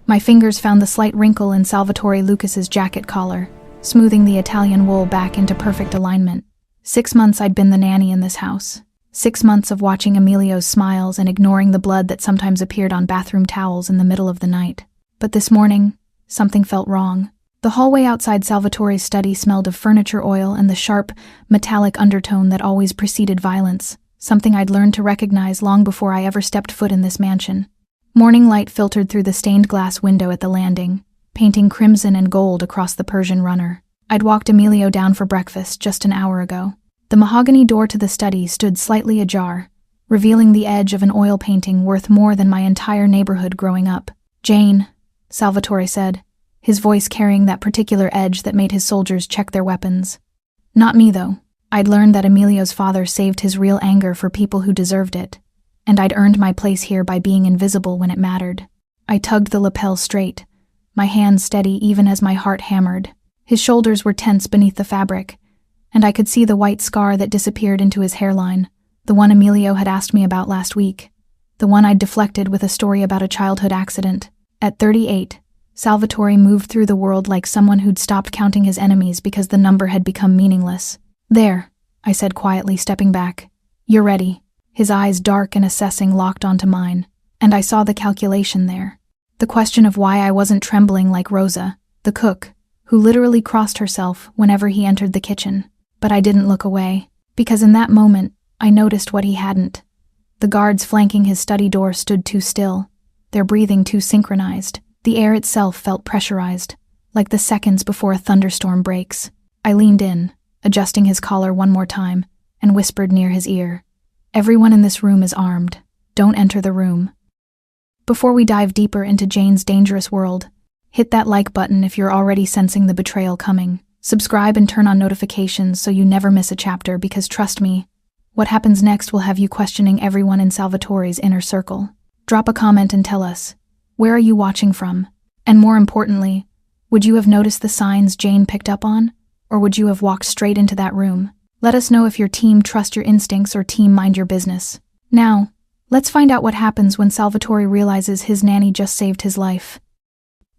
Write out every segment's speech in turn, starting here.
My fingers found the slight wrinkle in Salvatore Lucas's jacket collar, smoothing the Italian wool back into perfect alignment. 6 months I'd been the nanny in this house. 6 months of watching Emilio's smiles and ignoring the blood that sometimes appeared on bathroom towels in the middle of the night. But this morning, something felt wrong. The hallway outside Salvatore's study smelled of furniture oil and the sharp, metallic undertone that always preceded violence, something I'd learned to recognize long before I ever stepped foot in this mansion. Morning light filtered through the stained glass window at the landing, painting crimson and gold across the Persian runner. I'd walked Emilio down for breakfast just an hour ago. The mahogany door to the study stood slightly ajar, revealing the edge of an oil painting worth more than my entire neighborhood growing up. "Jane," Salvatore said, his voice carrying that particular edge that made his soldiers check their weapons. Not me, though. I'd learned that Emilio's father saved his real anger for people who deserved it, and I'd earned my place here by being invisible when it mattered. I tugged the lapel straight, my hand steady even as my heart hammered. His shoulders were tense beneath the fabric, and I could see the white scar that disappeared into his hairline, the one Emilio had asked me about last week, the one I'd deflected with a story about a childhood accident. At 38, Salvatore moved through the world like someone who'd stopped counting his enemies because the number had become meaningless. "There," I said quietly, stepping back. "You're ready." His eyes, dark and assessing, locked onto mine, and I saw the calculation there. The question of why I wasn't trembling like Rosa, the cook, who literally crossed herself whenever he entered the kitchen. But I didn't look away, because in that moment, I noticed what he hadn't. The guards flanking his study door stood too still, their breathing too synchronized. The air itself felt pressurized, like the seconds before a thunderstorm breaks. I leaned in, adjusting his collar one more time, and whispered near his ear, "Everyone in this room is armed. Don't enter the room." Before we dive deeper into Jane's dangerous world, hit that like button if you're already sensing the betrayal coming. Subscribe and turn on notifications so you never miss a chapter, because trust me, what happens next will have you questioning everyone in Salvatore's inner circle. Drop a comment and tell us, where are you watching from? And more importantly, would you have noticed the signs Jane picked up on? Or would you have walked straight into that room? Let us know if you're team trust your instincts or team mind your business. Now, let's find out what happens when Salvatore realizes his nanny just saved his life.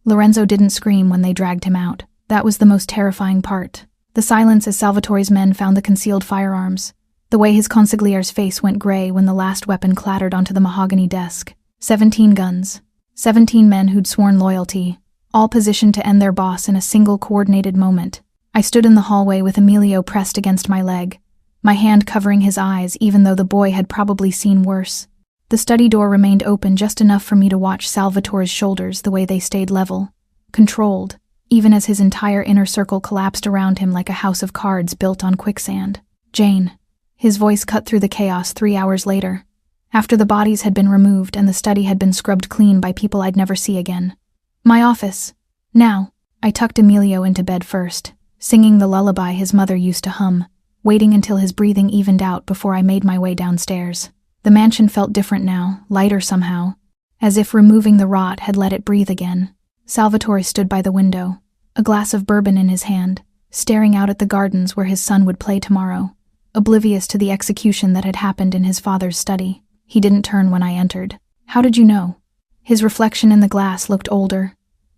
Lorenzo didn't scream when they dragged him out. That was the most terrifying part. The silence as Salvatore's men found the concealed firearms. The way his consigliere's face went gray when the last weapon clattered onto the mahogany desk. 17 guns. 17 men who'd sworn loyalty, all positioned to end their boss in a single coordinated moment. I stood in the hallway with Emilio pressed against my leg, my hand covering his eyes even though the boy had probably seen worse. The study door remained open just enough for me to watch Salvatore's shoulders the way they stayed level, controlled, even as his entire inner circle collapsed around him like a house of cards built on quicksand. "Jane." His voice cut through the chaos 3 hours later, after the bodies had been removed and the study had been scrubbed clean by people I'd never see again. "My office. Now." I tucked Emilio into bed first, singing the lullaby his mother used to hum, waiting until his breathing evened out before I made my way downstairs. The mansion felt different now, lighter somehow, as if removing the rot had let it breathe again. Salvatore stood by the window, a glass of bourbon in his hand, staring out at the gardens where his son would play tomorrow, oblivious to the execution that had happened in his father's study. He didn't turn when I entered. "How did you know?" His reflection in the glass looked older,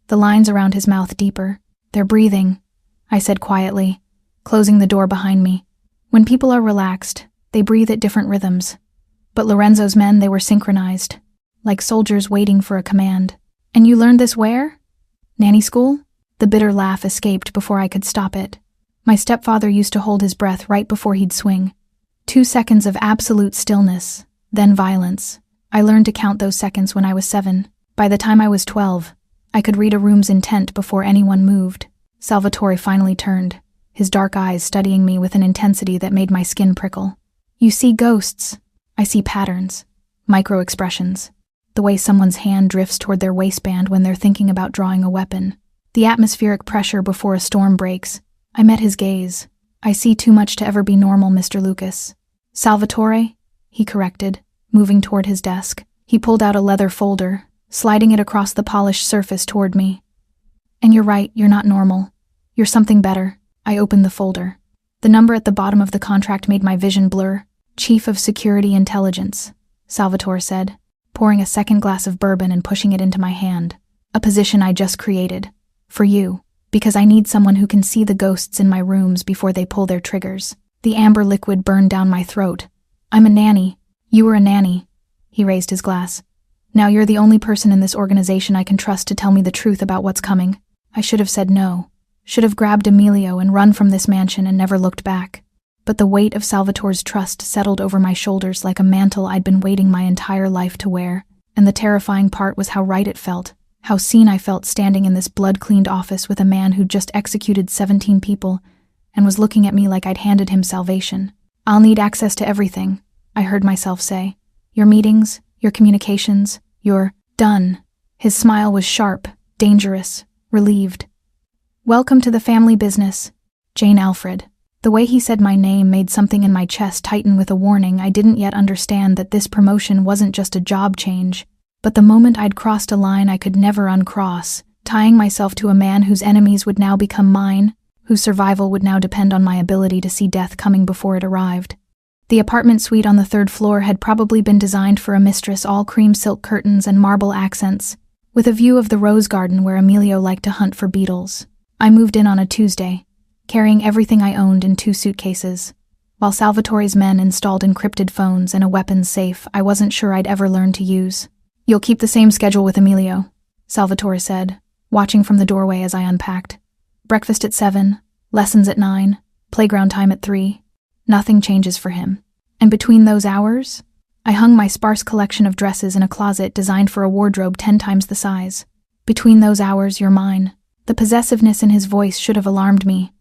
the lines around his mouth deeper. "They're breathing," I said quietly, closing the door behind me. When people are relaxed, they breathe at different rhythms. But Lorenzo's men, they were synchronized, like soldiers waiting for a command. "And you learned this where? Nanny school?" The bitter laugh escaped before I could stop it. My stepfather used to hold his breath right before he'd swing. 2 seconds of absolute stillness, then violence. I learned to count those seconds when I was 7. By the time I was 12, I could read a room's intent before anyone moved. Salvatore finally turned, his dark eyes studying me with an intensity that made my skin prickle. "You see ghosts." "I see patterns, micro-expressions, the way someone's hand drifts toward their waistband when they're thinking about drawing a weapon. The atmospheric pressure before a storm breaks." I met his gaze. "I see too much to ever be normal, Mr. Lucas." "Salvatore," he corrected, moving toward his desk. He pulled out a leather folder, sliding it across the polished surface toward me. "And you're right, you're not normal. You're something better." I opened the folder. The number at the bottom of the contract made my vision blur. "Chief of Security Intelligence," Salvatore said, pouring a second glass of bourbon and pushing it into my hand. A position I just created. For you. Because I need someone who can see the ghosts in my rooms before they pull their triggers. The amber liquid burned down my throat. I'm a nanny. You were a nanny. He raised his glass. Now you're the only person in this organization I can trust to tell me the truth about what's coming. I should have said no. Should have grabbed Emilio and run from this mansion and never looked back. But the weight of Salvatore's trust settled over my shoulders like a mantle I'd been waiting my entire life to wear. And the terrifying part was how right it felt. How seen I felt standing in this blood-cleaned office with a man who'd just executed 17 people and was looking at me like I'd handed him salvation. I'll need access to everything, I heard myself say. Your meetings, your communications, your done. His smile was sharp, dangerous, relieved. Welcome to the family business, Jane Alfred. The way he said my name made something in my chest tighten with a warning. I didn't yet understand that this promotion wasn't just a job change. But the moment I'd crossed a line I could never uncross, tying myself to a man whose enemies would now become mine, whose survival would now depend on my ability to see death coming before it arrived. The apartment suite on the 3rd floor had probably been designed for a mistress, all cream silk curtains and marble accents, with a view of the rose garden where Emilio liked to hunt for beetles. I moved in on a Tuesday, carrying everything I owned in 2 suitcases. While Salvatore's men installed encrypted phones and a weapons safe I wasn't sure I'd ever learn to use. You'll keep the same schedule with Emilio, Salvatore said, watching from the doorway as I unpacked. Breakfast at 7, lessons at 9, playground time at 3. Nothing changes for him. And between those hours, I hung my sparse collection of dresses in a closet designed for a wardrobe 10 times the size. Between those hours, you're mine. The possessiveness in his voice should have alarmed me.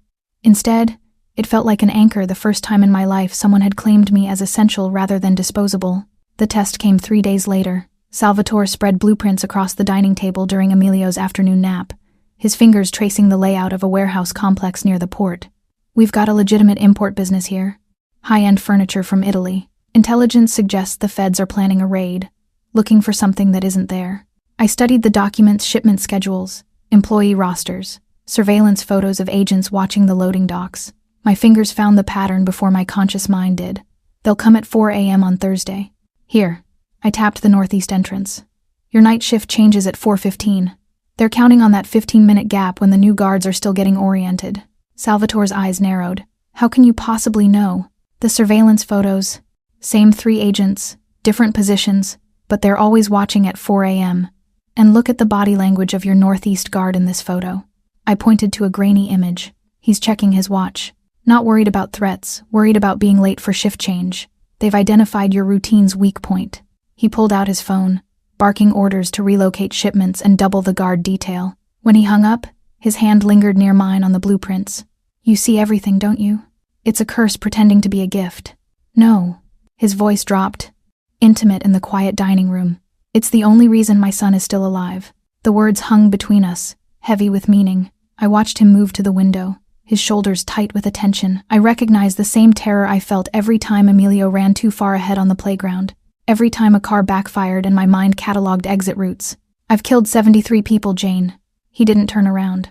Instead, it felt like an anchor the first time in my life someone had claimed me as essential rather than disposable. The test came 3 days later. Salvatore spread blueprints across the dining table during Emilio's afternoon nap, his fingers tracing the layout of a warehouse complex near the port. We've got a legitimate import business here. High-end furniture from Italy. Intelligence suggests the feds are planning a raid, looking for something that isn't there. I studied the documents, shipment schedules, employee rosters, surveillance photos of agents watching the loading docks. My fingers found the pattern before my conscious mind did. They'll come at 4 a.m. on Thursday. Here. I tapped the northeast entrance. Your night shift changes at 4:15. They're counting on that 15-minute gap when the new guards are still getting oriented. Salvatore's eyes narrowed. How can you possibly know? The surveillance photos. Same 3 agents, different positions, but they're always watching at 4 a.m. And look at the body language of your northeast guard in this photo. I pointed to a grainy image. He's checking his watch. Not worried about threats, worried about being late for shift change. They've identified your routine's weak point. He pulled out his phone, barking orders to relocate shipments and double the guard detail. When he hung up, his hand lingered near mine on the blueprints. You see everything, don't you? It's a curse pretending to be a gift. No. His voice dropped, intimate in the quiet dining room. It's the only reason my son is still alive. The words hung between us, heavy with meaning. I watched him move to the window, his shoulders tight with attention. I recognized the same terror I felt every time Emilio ran too far ahead on the playground. Every time a car backfired and my mind cataloged exit routes. I've killed 73 people, Jane. He didn't turn around.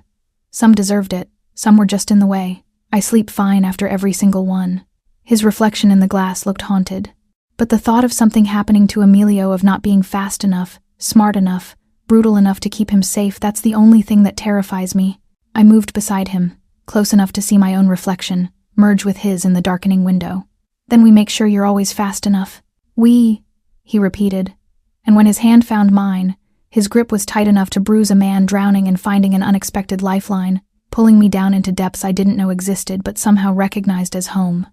Some deserved it. Some were just in the way. I sleep fine after every single one. His reflection in the glass looked haunted. But the thought of something happening to Emilio, of not being fast enough, smart enough, brutal enough to keep him safe, that's the only thing that terrifies me. I moved beside him, close enough to see my own reflection, merge with his in the darkening window. Then we make sure you're always fast enough. He repeated, and when his hand found mine, his grip was tight enough to bruise a man drowning and finding an unexpected lifeline, pulling me down into depths I didn't know existed but somehow recognized as home.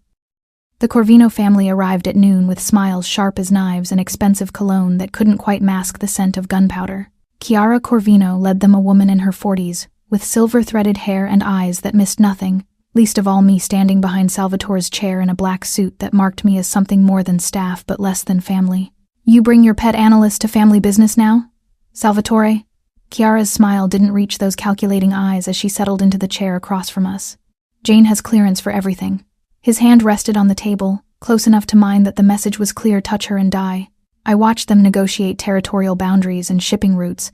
The Corvino family arrived at noon with smiles sharp as knives and expensive cologne that couldn't quite mask the scent of gunpowder. Chiara Corvino led them, a woman in her 40s, with silver-threaded hair and eyes that missed nothing, least of all me standing behind Salvatore's chair in a black suit that marked me as something more than staff but less than family. You bring your pet analyst to family business now, Salvatore? Chiara's smile didn't reach those calculating eyes as she settled into the chair across from us. Jane has clearance for everything. His hand rested on the table, close enough to mine that the message was clear: touch her and die. I watched them negotiate territorial boundaries and shipping routes,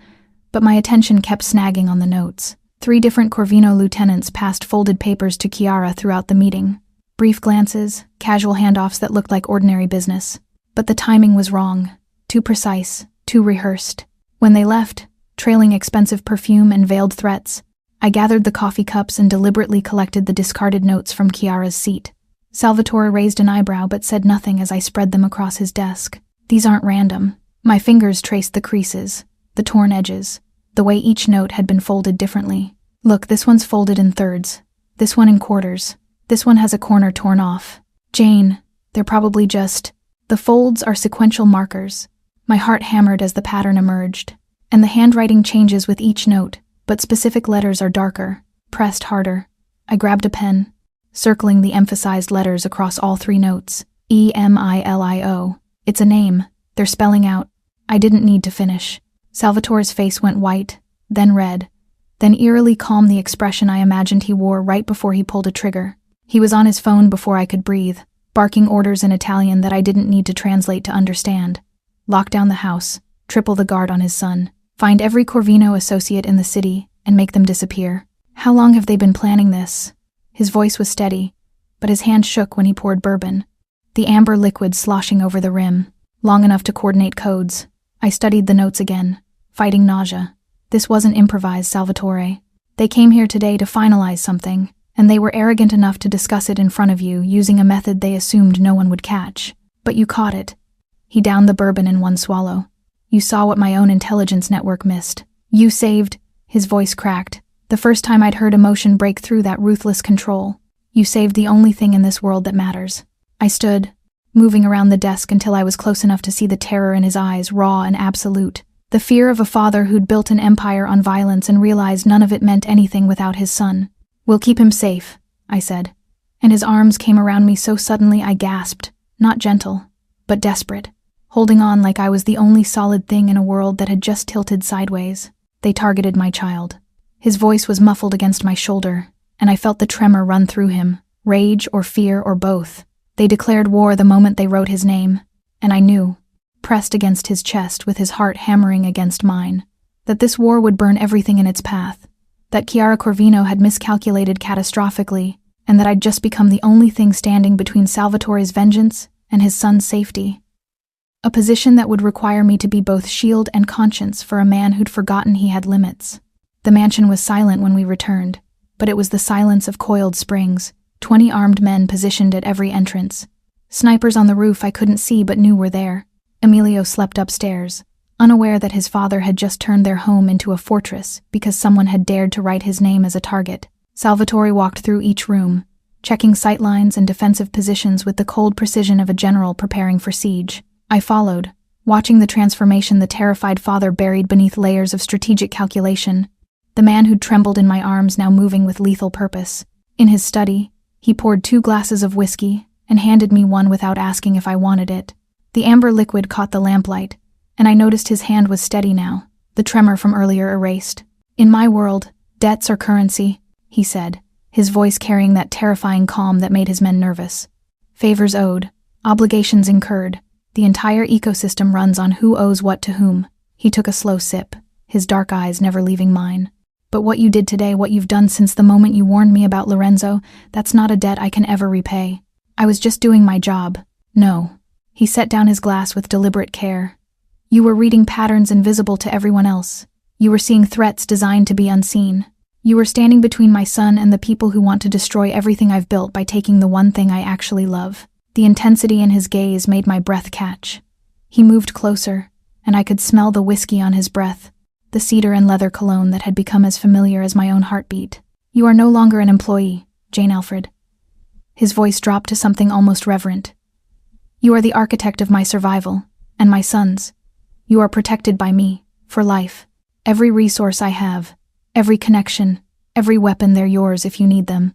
but my attention kept snagging on the notes. 3 different Corvino lieutenants passed folded papers to Chiara throughout the meeting. Brief glances, casual handoffs that looked like ordinary business. But the timing was wrong. Too precise, too rehearsed. When they left, trailing expensive perfume and veiled threats. I gathered the coffee cups and deliberately collected the discarded notes from Chiara's seat. Salvatore raised an eyebrow but said nothing as I spread them across his desk. These aren't random. My fingers traced the creases, the torn edges, the way each note had been folded differently. Look, this one's folded in thirds. This one in quarters. This one has a corner torn off. Jane, they're probably just... The folds are sequential markers. My heart hammered as the pattern emerged. And the handwriting changes with each note, but specific letters are darker, pressed harder. I grabbed a pen, circling the emphasized letters across all 3 notes. Emilio. It's a name. They're spelling out. I didn't need to finish. Salvatore's face went white, then red, then eerily calm, the expression I imagined he wore right before he pulled a trigger. He was on his phone before I could breathe, barking orders in Italian that I didn't need to translate to understand. Lock down the house, triple the guard on his son, find every Corvino associate in the city, and make them disappear. How long have they been planning this? His voice was steady, but his hand shook when he poured bourbon, the amber liquid sloshing over the rim, long enough to coordinate codes. I studied the notes again, fighting nausea. This wasn't improvised, Salvatore. They came here today to finalize something, and they were arrogant enough to discuss it in front of you using a method they assumed no one would catch. But you caught it. He downed the bourbon in one swallow. You saw what my own intelligence network missed. You saved... His voice cracked. The first time I'd heard emotion break through that ruthless control. You saved the only thing in this world that matters. I stood, moving around the desk until I was close enough to see the terror in his eyes, raw and absolute. The fear of a father who'd built an empire on violence and realized none of it meant anything without his son. We'll keep him safe, I said. And his arms came around me so suddenly I gasped, not gentle, but desperate, holding on like I was the only solid thing in a world that had just tilted sideways. They targeted my child. His voice was muffled against my shoulder, and I felt the tremor run through him, rage or fear or both. They declared war the moment they wrote his name, and I knew, pressed against his chest with his heart hammering against mine, that this war would burn everything in its path, that Chiara Corvino had miscalculated catastrophically, and that I'd just become the only thing standing between Salvatore's vengeance and his son's safety. A position that would require me to be both shield and conscience for a man who'd forgotten he had limits. The mansion was silent when we returned, but it was the silence of coiled springs, 20 armed men positioned at every entrance. Snipers on the roof I couldn't see but knew were there. Emilio slept upstairs, unaware that his father had just turned their home into a fortress because someone had dared to write his name as a target. Salvatore walked through each room, checking sightlines and defensive positions with the cold precision of a general preparing for siege. I followed, watching the transformation the terrified father buried beneath layers of strategic calculation, the man who'd trembled in my arms now moving with lethal purpose. In his study, he poured 2 glasses of whiskey and handed me one without asking if I wanted it. The amber liquid caught the lamplight, and I noticed his hand was steady now, the tremor from earlier erased. In my world, debts are currency, he said, his voice carrying that terrifying calm that made his men nervous. Favors owed, obligations incurred. The entire ecosystem runs on who owes what to whom. He took a slow sip, his dark eyes never leaving mine. But what you did today, what you've done since the moment you warned me about Lorenzo, that's not a debt I can ever repay. I was just doing my job. No. He set down his glass with deliberate care. You were reading patterns invisible to everyone else. You were seeing threats designed to be unseen. You were standing between my son and the people who want to destroy everything I've built by taking the one thing I actually love. The intensity in his gaze made my breath catch. He moved closer, and I could smell the whiskey on his breath, the cedar and leather cologne that had become as familiar as my own heartbeat. You are no longer an employee, Jane Alfred. His voice dropped to something almost reverent. You are the architect of my survival, and my son's. You are protected by me, for life. Every resource I have, every connection, every weapon, they're yours if you need them.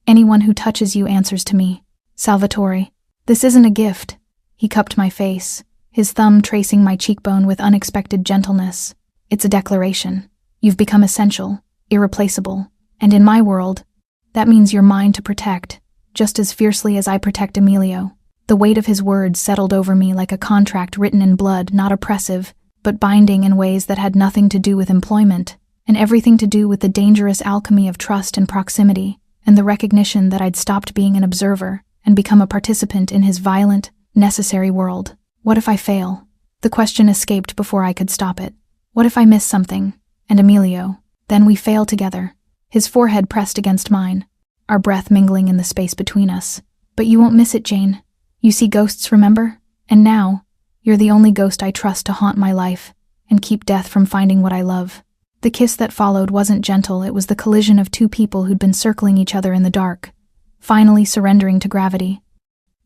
Anyone who touches you answers to me. Salvatore. This isn't a gift. He cupped my face, his thumb tracing my cheekbone with unexpected gentleness. It's a declaration. You've become essential, irreplaceable, and in my world, that means you're mine to protect, just as fiercely as I protect Emilio. The weight of his words settled over me like a contract written in blood, not oppressive, but binding in ways that had nothing to do with employment, and everything to do with the dangerous alchemy of trust and proximity, and the recognition that I'd stopped being an observer and become a participant in his violent, necessary world. What if I fail? The question escaped before I could stop it. What if I miss something? And Emilio. Then we fail together. His forehead pressed against mine, our breath mingling in the space between us. But you won't miss it, Jane. You see ghosts, remember? And now, you're the only ghost I trust to haunt my life and keep death from finding what I love. The kiss that followed wasn't gentle, it was the collision of two people who'd been circling each other in the dark, finally surrendering to gravity.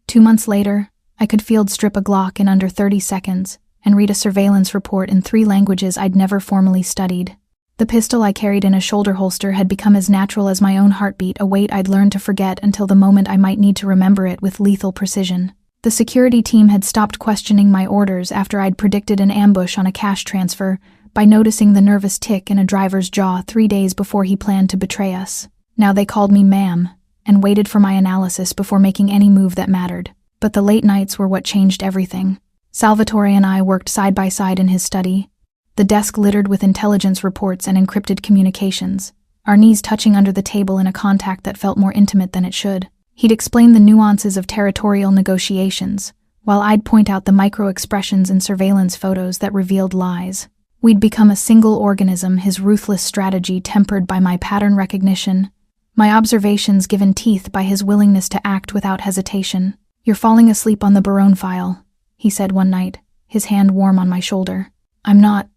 2 months later, I could field strip a Glock in under 30 seconds and read a surveillance report in 3 languages I'd never formally studied. The pistol I carried in a shoulder holster had become as natural as my own heartbeat, a weight I'd learned to forget until the moment I might need to remember it with lethal precision. The security team had stopped questioning my orders after I'd predicted an ambush on a cash transfer by noticing the nervous tick in a driver's jaw 3 days before he planned to betray us. Now they called me ma'am and waited for my analysis before making any move that mattered. But the late nights were what changed everything. Salvatore and I worked side by side in his study, the desk littered with intelligence reports and encrypted communications, our knees touching under the table in a contact that felt more intimate than it should. He'd explain the nuances of territorial negotiations, while I'd point out the micro-expressions in surveillance photos that revealed lies. We'd become a single organism, his ruthless strategy tempered by my pattern recognition, my observations given teeth by his willingness to act without hesitation. "You're falling asleep on the Barone file," he said one night, his hand warm on my shoulder. "I'm not."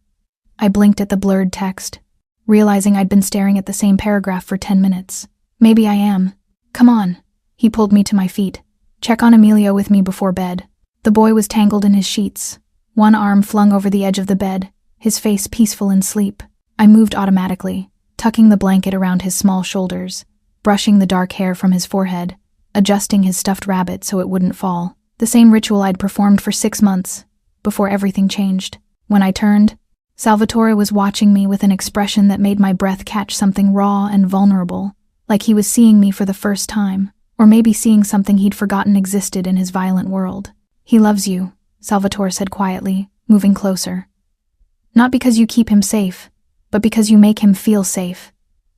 I blinked at the blurred text, realizing I'd been staring at the same paragraph for 10 minutes. "Maybe I am. Come on." He pulled me to my feet. "Check on Emilio with me before bed." The boy was tangled in his sheets, one arm flung over the edge of the bed, his face peaceful in sleep. I moved automatically, tucking the blanket around his small shoulders, brushing the dark hair from his forehead, adjusting his stuffed rabbit so it wouldn't fall. The same ritual I'd performed for 6 months, before everything changed. When I turned, Salvatore was watching me with an expression that made my breath catch something raw and vulnerable, like he was seeing me for the first time, or maybe seeing something he'd forgotten existed in his violent world. "He loves you," Salvatore said quietly, moving closer. "Not because you keep him safe, but because you make him feel safe.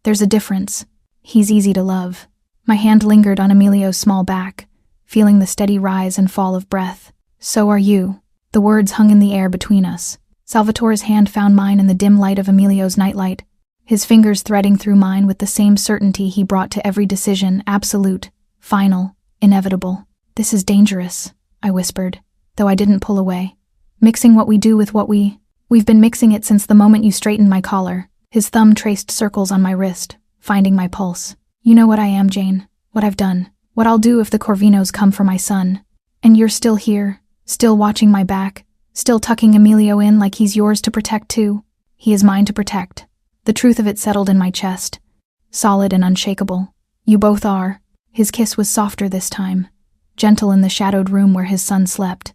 There's a difference. He's easy to love." My hand lingered on Emilio's small back, feeling the steady rise and fall of breath. "So are you." The words hung in the air between us. Salvatore's hand found mine in the dim light of Emilio's nightlight, his fingers threading through mine with the same certainty he brought to every decision, absolute, final, inevitable. "This is dangerous," I whispered, though I didn't pull away. "Mixing what we do with what we've been mixing it since the moment you straightened my collar." His thumb traced circles on my wrist, finding my pulse. "You know what I am, Jane, what I've done, what I'll do if the Corvinos come for my son. And you're still here, still watching my back, still tucking Emilio in like he's yours to protect too. He is mine to protect." The truth of it settled in my chest, solid and unshakable. "You both are." His kiss was softer this time, gentle in the shadowed room where his son slept,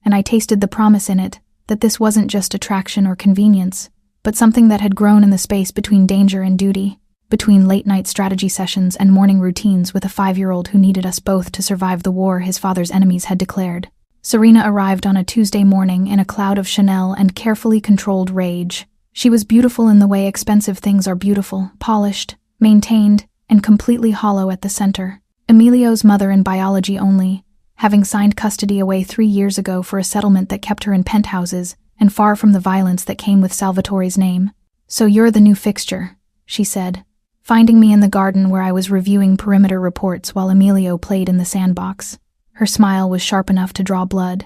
and I tasted the promise in it that this wasn't just attraction or convenience, but something that had grown in the space between danger and duty, between late-night strategy sessions and morning routines with a 5-year-old who needed us both to survive the war his father's enemies had declared. Serena arrived on a Tuesday morning in a cloud of Chanel and carefully controlled rage. She was beautiful in the way expensive things are beautiful, polished, maintained, and completely hollow at the center. Emilio's mother in biology only, having signed custody away 3 years ago for a settlement that kept her in penthouses and far from the violence that came with Salvatore's name. "So you're the new fixture," she said, finding me in the garden where I was reviewing perimeter reports while Emilio played in the sandbox. Her smile was sharp enough to draw blood.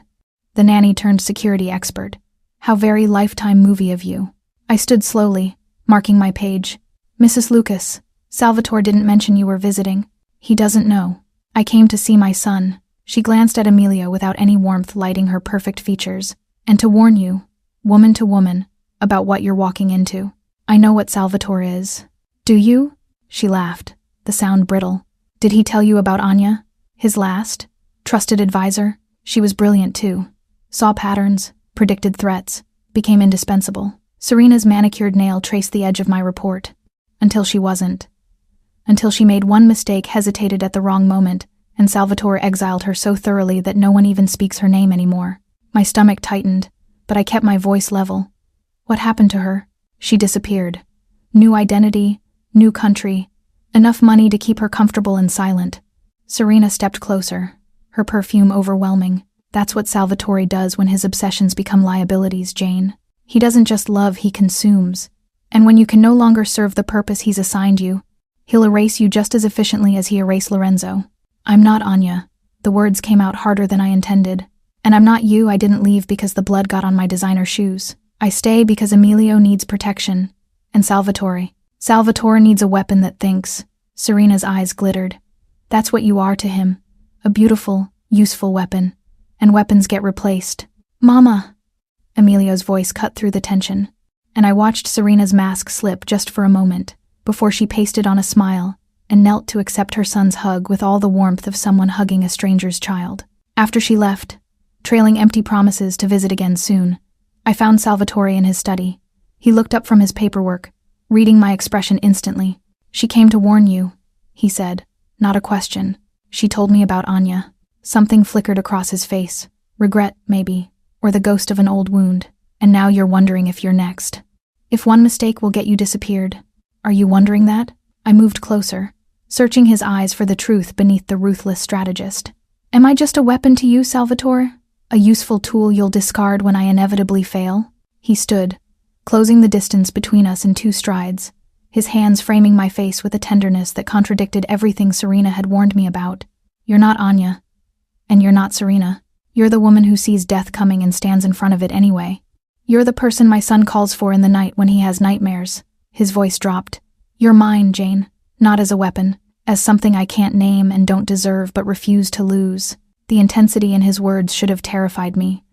"The nanny turned security expert. How very Lifetime movie of you." I stood slowly, marking my page. "Mrs. Lucas, Salvatore didn't mention you were visiting. He doesn't know. I came to see my son." She glanced at Emilio without any warmth lighting her perfect features. "And to warn you, woman to woman, about what you're walking into. I know what Salvatore is." "Do you?" She laughed, the sound brittle. "Did he tell you about Anya? His last, trusted advisor?" She was brilliant too. Saw patterns, predicted threats, became indispensable. Serena's manicured nail traced the edge of my report. Until she wasn't. Until she made one mistake, hesitated at the wrong moment, and Salvatore exiled her so thoroughly that no one even speaks her name anymore. My stomach tightened, but I kept my voice level. "What happened to her?" "She disappeared. New identity, new country, enough money to keep her comfortable and silent." Serena stepped closer, her perfume overwhelming. "That's what Salvatore does when his obsessions become liabilities, Jane. He doesn't just love, he consumes. And when you can no longer serve the purpose he's assigned you, he'll erase you just as efficiently as he erased Lorenzo. I'm not Anya. The words came out harder than I intended. And I'm not you. I didn't leave because the blood got on my designer shoes. I stay because Emilio needs protection. And Salvatore needs a weapon that thinks. Serena's eyes glittered. That's what you are to him. A beautiful, useful weapon. And weapons get replaced. Mama! Emilio's voice cut through the tension. And I watched Serena's mask slip just for a moment, before she pasted on a smile and knelt to accept her son's hug with all the warmth of someone hugging a stranger's child. After she left, trailing empty promises to visit again soon, I found Salvatore in his study. He looked up from his paperwork, reading my expression instantly. She came to warn you, he said, not a question. She told me about Anya. Something flickered across his face. Regret, maybe, or the ghost of an old wound. And now you're wondering if you're next. If one mistake will get you disappeared. Are you wondering that? I moved closer, searching his eyes for the truth beneath the ruthless strategist. Am I just a weapon to you, Salvatore? A useful tool you'll discard when I inevitably fail? He stood, closing the distance between us in 2 strides, his hands framing my face with a tenderness that contradicted everything Serena had warned me about. You're not Anya. And you're not Serena. You're the woman who sees death coming and stands in front of it anyway. You're the person my son calls for in the night when he has nightmares. His voice dropped. You're mine, Jane. Not as a weapon, as something I can't name and don't deserve but refuse to lose. The intensity in his words should have terrified me.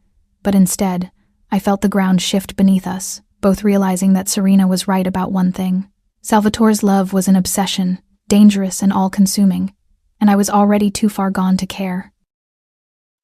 But instead, I felt the ground shift beneath us, both realizing that Serena was right about one thing. Salvatore's love was an obsession, dangerous and all-consuming, and I was already too far gone to care.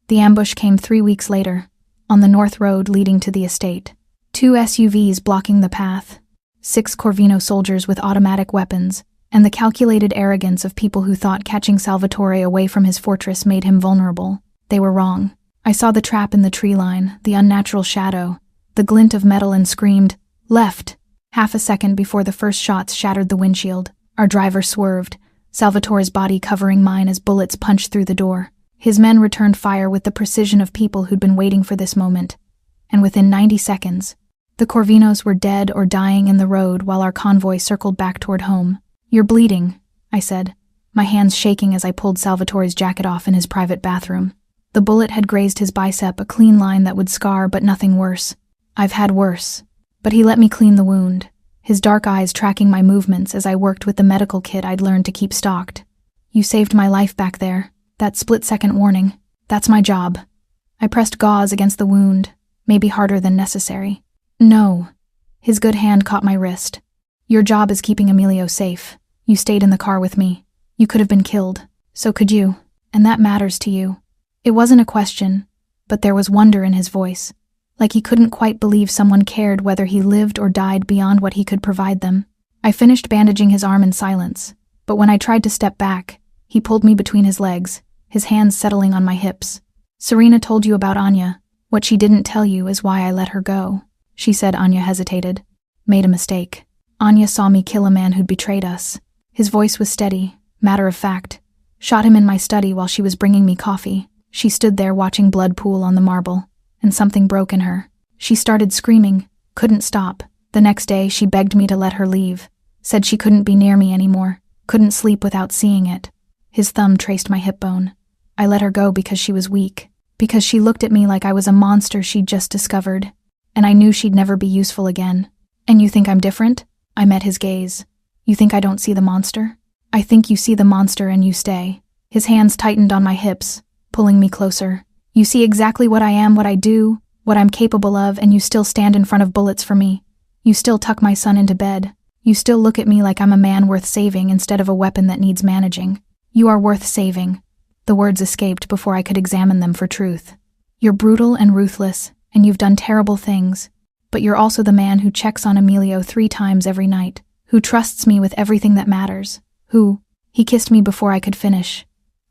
The ambush came 3 weeks later, on the north road leading to the estate. 2 SUVs blocking the path, 6 Corvino soldiers with automatic weapons, and the calculated arrogance of people who thought catching Salvatore away from his fortress made him vulnerable. They were wrong. I saw the trap in the tree line, the unnatural shadow, the glint of metal, and screamed, "Left!" Half a second before the first shots shattered the windshield, our driver swerved, Salvatore's body covering mine as bullets punched through the door. His men returned fire with the precision of people who'd been waiting for this moment, and within 90 seconds, the Corvinos were dead or dying in the road while our convoy circled back toward home. "You're bleeding," I said, my hands shaking as I pulled Salvatore's jacket off in his private bathroom. The bullet had grazed his bicep, a clean line that would scar, but nothing worse. I've had worse. But he let me clean the wound, his dark eyes tracking my movements as I worked with the medical kit I'd learned to keep stocked. "You saved my life back there. That split-second warning. That's my job." I pressed gauze against the wound, maybe harder than necessary. "No." His good hand caught my wrist. "Your job is keeping Emilio safe. You stayed in the car with me. You could have been killed. So could you. And that matters to you." It wasn't a question, but there was wonder in his voice, like he couldn't quite believe someone cared whether he lived or died beyond what he could provide them. I finished bandaging his arm in silence, but when I tried to step back, he pulled me between his legs, his hands settling on my hips. "Serena told you about Anya. What she didn't tell you is why I let her go." She said. Anya hesitated. "Made a mistake. Anya saw me kill a man who'd betrayed us." His voice was steady, matter of fact. "Shot him in my study while she was bringing me coffee." She stood there watching blood pool on the marble, and something broke in her. She started screaming, couldn't stop. The next day, she begged me to let her leave, said she couldn't be near me anymore, couldn't sleep without seeing it. His thumb traced my hip bone. I let her go because she was weak, because she looked at me like I was a monster she'd just discovered, and I knew she'd never be useful again. "And you think I'm different?" I met his gaze. "You think I don't see the monster?" "I think you see the monster and you stay." His hands tightened on my hips, pulling me closer. "You see exactly what I am, what I do, what I'm capable of, and you still stand in front of bullets for me. You still tuck my son into bed. You still look at me like I'm a man worth saving instead of a weapon that needs managing. You are worth saving." The words escaped before I could examine them for truth. "You're brutal and ruthless, and you've done terrible things. But you're also the man who checks on Emilio 3 times every night, who trusts me with everything that matters, who—" He kissed me before I could finish.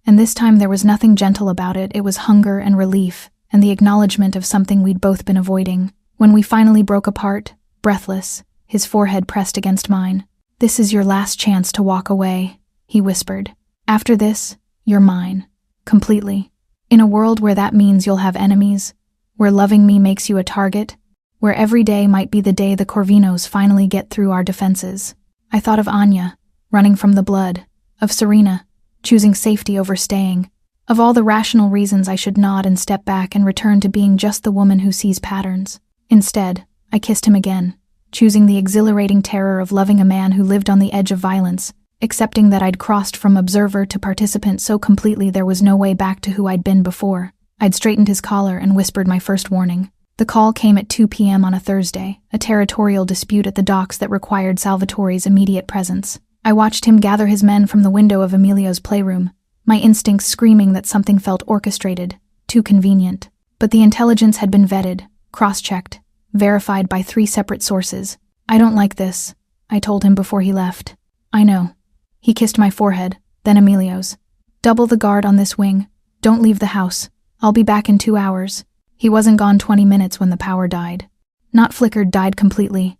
And this time there was nothing gentle about it. It was hunger and relief, and the acknowledgement of something we'd both been avoiding. When we finally broke apart, breathless, his forehead pressed against mine. "This is your last chance to walk away," he whispered. "After this, you're mine. Completely. In a world where that means you'll have enemies, where loving me makes you a target, where every day might be the day the Corvinos finally get through our defenses. I thought of Anya, running from the blood, of Serena, choosing safety over staying, of all the rational reasons I should nod and step back and return to being just the woman who sees patterns. Instead, I kissed him again, choosing the exhilarating terror of loving a man who lived on the edge of violence, accepting that I'd crossed from observer to participant so completely there was no way back to who I'd been before. I'd straightened his collar and whispered my first warning. The call came at 2 p.m. on a Thursday, a territorial dispute at the docks that required Salvatore's immediate presence. I watched him gather his men from the window of Emilio's playroom, my instincts screaming that something felt orchestrated, too convenient. But the intelligence had been vetted, cross-checked, verified by 3 separate sources. I don't like this, I told him before he left. I know. He kissed my forehead, then Emilio's. Double the guard on this wing. Don't leave the house. I'll be back in 2 hours. He wasn't gone 20 minutes when the power died. Not flickered, died completely.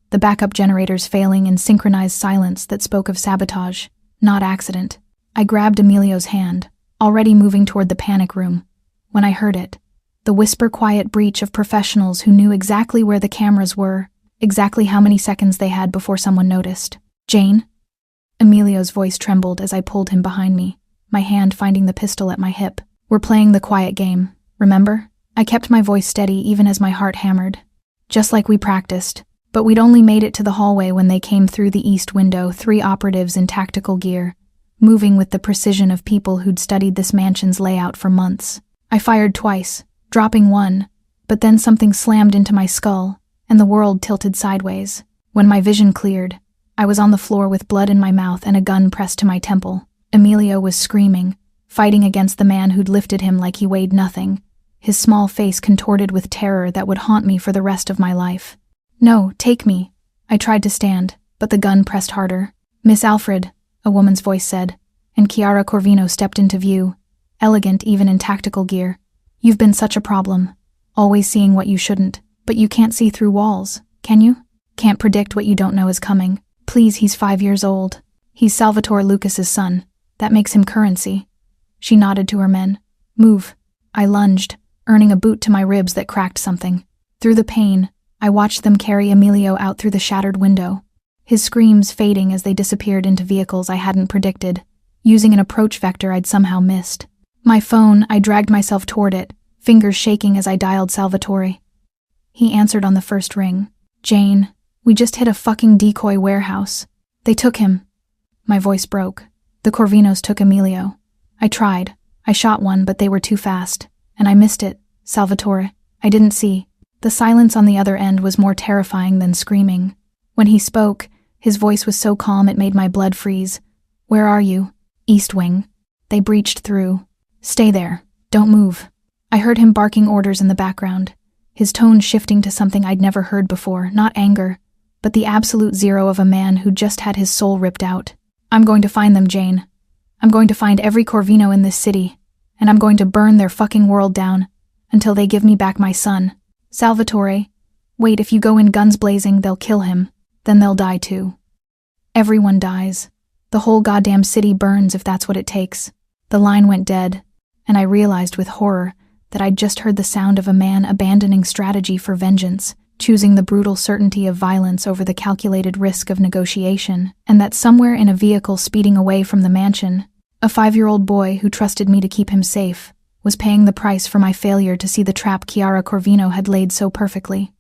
The backup generators failing in synchronized silence that spoke of sabotage, not accident. I grabbed Emilio's hand, already moving toward the panic room, when I heard it. The whisper-quiet breach of professionals who knew exactly where the cameras were, exactly how many seconds they had before someone noticed. Jane? Emilio's voice trembled as I pulled him behind me, my hand finding the pistol at my hip. We're playing the quiet game, remember? I kept my voice steady even as my heart hammered. Just like we practiced. But we'd only made it to the hallway when they came through the east window, 3 operatives in tactical gear, moving with the precision of people who'd studied this mansion's layout for months. I fired twice, dropping one, but then something slammed into my skull, and the world tilted sideways. When my vision cleared, I was on the floor with blood in my mouth and a gun pressed to my temple. Emilio was screaming, fighting against the man who'd lifted him like he weighed nothing, his small face contorted with terror that would haunt me for the rest of my life. No, take me. I tried to stand, but the gun pressed harder. Miss Alfred, a woman's voice said, and Chiara Corvino stepped into view, elegant even in tactical gear. You've been such a problem, always seeing what you shouldn't, but you can't see through walls, can you? Can't predict what you don't know is coming. Please, he's 5 years old. He's Salvatore Lucas's son. That makes him currency. She nodded to her men. Move. I lunged, earning a boot to my ribs that cracked something. Through the pain, I watched them carry Emilio out through the shattered window, his screams fading as they disappeared into vehicles I hadn't predicted, using an approach vector I'd somehow missed. My phone, I dragged myself toward it, fingers shaking as I dialed Salvatore. He answered on the first ring. Jane, we just hit a fucking decoy warehouse. They took him. My voice broke. The Corvinos took Emilio. I tried. I shot one, but they were too fast. And I missed it, Salvatore. I didn't see. The silence on the other end was more terrifying than screaming. When he spoke, his voice was so calm it made my blood freeze. Where are you? East Wing. They breached through. Stay there. Don't move. I heard him barking orders in the background, his tone shifting to something I'd never heard before, not anger, but the absolute zero of a man who just had his soul ripped out. I'm going to find them, Jane. I'm going to find every Corvino in this city, and I'm going to burn their fucking world down until they give me back my son. Salvatore, wait, if you go in guns blazing, they'll kill him. Then they'll die too. Everyone dies. The whole goddamn city burns if that's what it takes. The line went dead, and I realized with horror that I'd just heard the sound of a man abandoning strategy for vengeance, choosing the brutal certainty of violence over the calculated risk of negotiation, and that somewhere in a vehicle speeding away from the mansion, a 5-year-old boy who trusted me to keep him safe was paying the price for my failure to see the trap Chiara Corvino had laid so perfectly.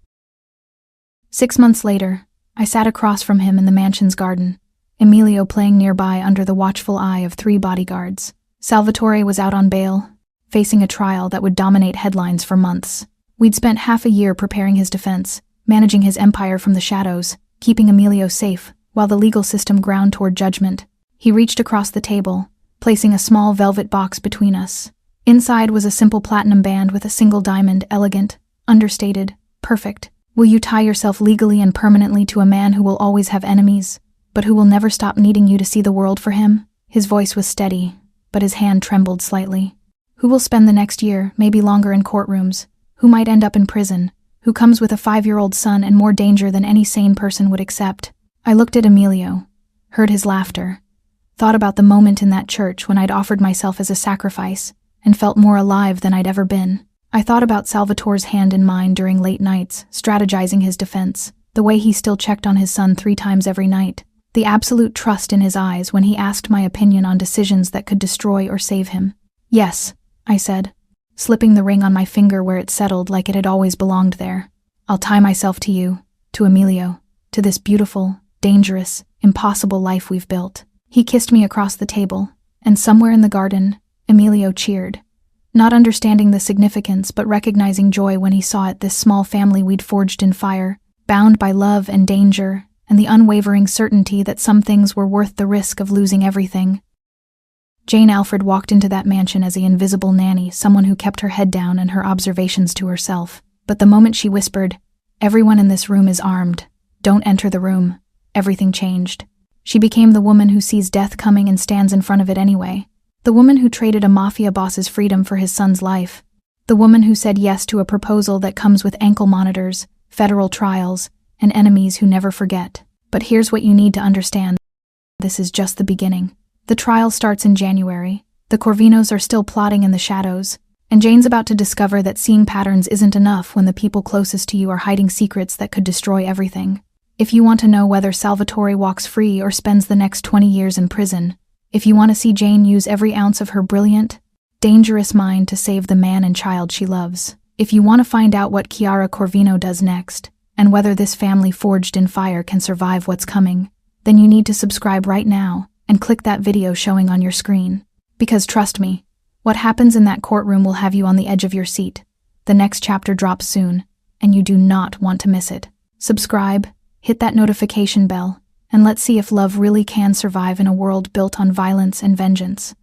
6 months later, I sat across from him in the mansion's garden, Emilio playing nearby under the watchful eye of 3 bodyguards. Salvatore was out on bail, facing a trial that would dominate headlines for months. We'd spent half a year preparing his defense, managing his empire from the shadows, keeping Emilio safe, while the legal system ground toward judgment. He reached across the table, placing a small velvet box between us. Inside was a simple platinum band with a single diamond, elegant, understated, perfect. Will you tie yourself legally and permanently to a man who will always have enemies, but who will never stop needing you to see the world for him? His voice was steady, but his hand trembled slightly. Who will spend the next year, maybe longer, in courtrooms? Who might end up in prison? Who comes with a 5-year-old son and more danger than any sane person would accept? I looked at Emilio, heard his laughter, thought about the moment in that church when I'd offered myself as a sacrifice, and felt more alive than I'd ever been. I thought about Salvatore's hand in mine during late nights, strategizing his defense, the way he still checked on his son 3 times every night, the absolute trust in his eyes when he asked my opinion on decisions that could destroy or save him. "Yes," I said, slipping the ring on my finger where it settled like it had always belonged there. "I'll tie myself to you, to Emilio, to this beautiful, dangerous, impossible life we've built." He kissed me across the table, and somewhere in the garden, Emilio cheered, not understanding the significance but recognizing joy when he saw it, this small family we'd forged in fire, bound by love and danger, and the unwavering certainty that some things were worth the risk of losing everything. Jane Alfred walked into that mansion as the invisible nanny, someone who kept her head down and her observations to herself. But the moment she whispered, "Everyone in this room is armed. Don't enter the room," everything changed. She became the woman who sees death coming and stands in front of it anyway. The woman who traded a mafia boss's freedom for his son's life. The woman who said yes to a proposal that comes with ankle monitors, federal trials, and enemies who never forget. But here's what you need to understand. This is just the beginning. The trial starts in January. The Corvinos are still plotting in the shadows, and Jane's about to discover that seeing patterns isn't enough when the people closest to you are hiding secrets that could destroy everything. If you want to know whether Salvatore walks free or spends the next 20 years in prison, if you want to see Jane use every ounce of her brilliant, dangerous mind to save the man and child she loves, if you want to find out what Chiara Corvino does next, and whether this family forged in fire can survive what's coming, then you need to subscribe right now and click that video showing on your screen. Because trust me, what happens in that courtroom will have you on the edge of your seat. The next chapter drops soon, and you do not want to miss it. Subscribe, hit that notification bell, and let's see if love really can survive in a world built on violence and vengeance.